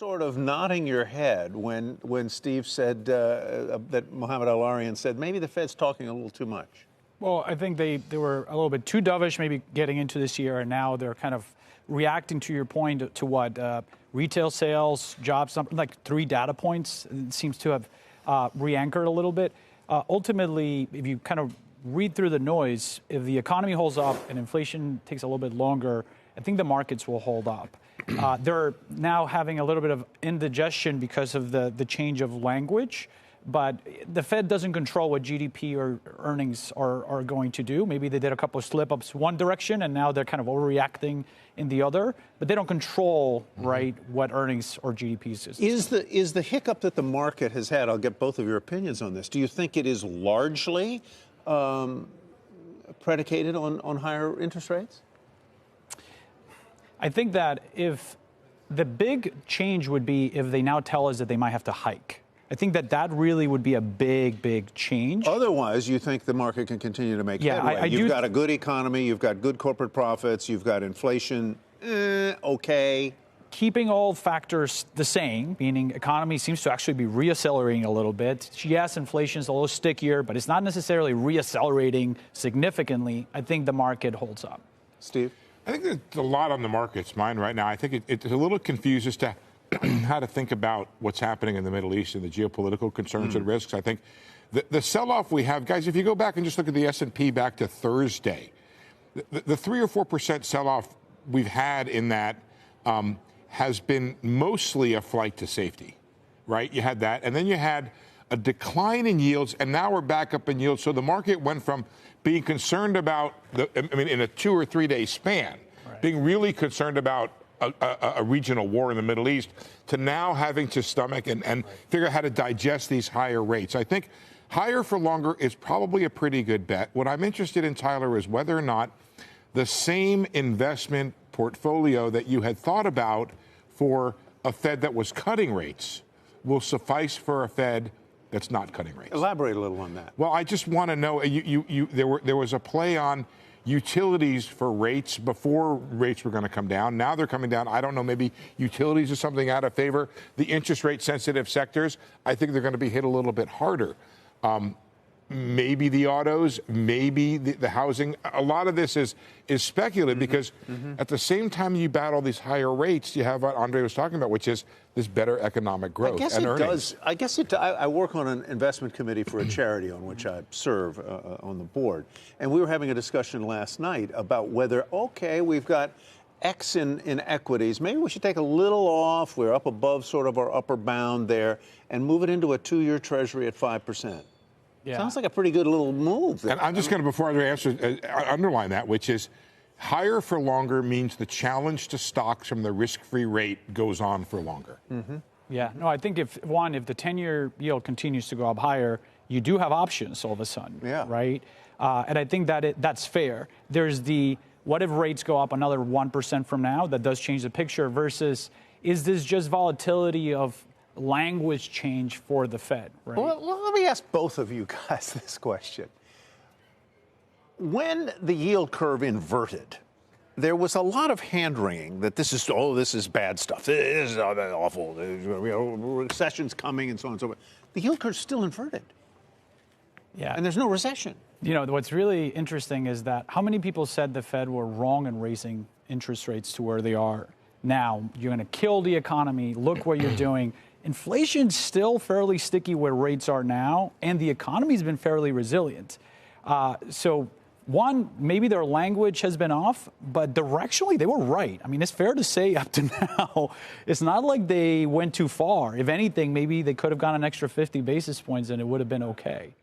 sort of nodding your head when Steve said that Mohamed Al-Arian said maybe the Fed's talking a little too much? Well, I think they were a little bit too dovish maybe getting into this year, and now they're kind of reacting to your point to what retail sales, jobs, something like 3 data points. It seems to have re-anchored a little bit. Ultimately, if you kind of read through the noise, if the economy holds up and inflation takes a little bit longer, I think the markets will hold up. They're now having a little bit of indigestion because of the change of language. But the Fed doesn't control what GDP or earnings are going to do. Maybe they did a couple of slip-ups one direction, and now they're kind of overreacting in the other. But they don't control, right, what earnings or GDP is. Is the hiccup that the market has had, I'll get both of your opinions on this, do you think it is largely predicated on higher interest rates? I think that if the big change would be if they now tell us that they might have to hike. I think that really would be a big change. Otherwise, you think the market can continue to make headway. You've got a good economy, you've got good corporate profits, you've got inflation, okay. Keeping all factors the same, meaning economy seems to actually be reaccelerating a little bit. Yes, inflation is a little stickier, but it's not necessarily reaccelerating significantly. I think the market holds up. Steve? I think there's a lot on the market's mind right now. I think it's a little confused as to how to think about what's happening in the Middle East and the geopolitical concerns and risks. I think the sell-off we have, guys, if you go back and just look at the S&P back to Thursday, the 3 or 4% sell-off we've had in that has been mostly a flight to safety, right? You had that, and then you had a decline in yields, and now we're back up in yields. So the market went from being concerned about, in a 2 or 3 day span, being really concerned about a regional war in the Middle East, to now having to stomach and figure out how to digest these higher rates. I think higher for longer is probably a pretty good bet. What I'm interested in, Tyler, is whether or not the same investment portfolio that you had thought about for a Fed that was cutting rates will suffice for a Fed that's not cutting rates. Elaborate a little on that. Well, I just want to know, there was a play on utilities for rates before rates were going to come down. Now they're coming down. I don't know, maybe utilities is something out of favor. The interest rate sensitive sectors, I think they're going to be hit a little bit harder. Maybe the autos, maybe the housing. A lot of this is speculative because at the same time you battle these higher rates, you have what Andre was talking about, which is this better economic growth and earnings. I guess it does. I work on an investment committee for a charity on which I serve on the board. And we were having a discussion last night about whether, okay, we've got X in equities. Maybe we should take a little off. We're up above sort of our upper bound there and move it into a 2-year treasury at 5%. Yeah. Sounds like a pretty good little move. And I'm just going to, before I answer, underline that, which is higher for longer means the challenge to stocks from the risk-free rate goes on for longer. Yeah, no, I think if the 10-year yield continues to go up higher, you do have options all of a sudden, right? And I think that's fair. There's what if rates go up another 1% from now? That does change the picture versus is this just volatility of language change for the Fed, right? Well, let me ask both of you guys this question. When the yield curve inverted, there was a lot of hand-wringing that this is bad stuff. This is awful. Recession's coming and so on and so forth. The yield curve's still inverted. Yeah. And there's no recession. You know, what's really interesting is that how many people said the Fed were wrong in raising interest rates to where they are now? You're going to kill the economy. Look what you're doing. Inflation's still fairly sticky where rates are now, and the economy's been fairly resilient. So, one, maybe their language has been off, but directionally they were right. I mean, it's fair to say up to now, it's not like they went too far. If anything, maybe they could have gone an extra 50 basis points and it would have been okay.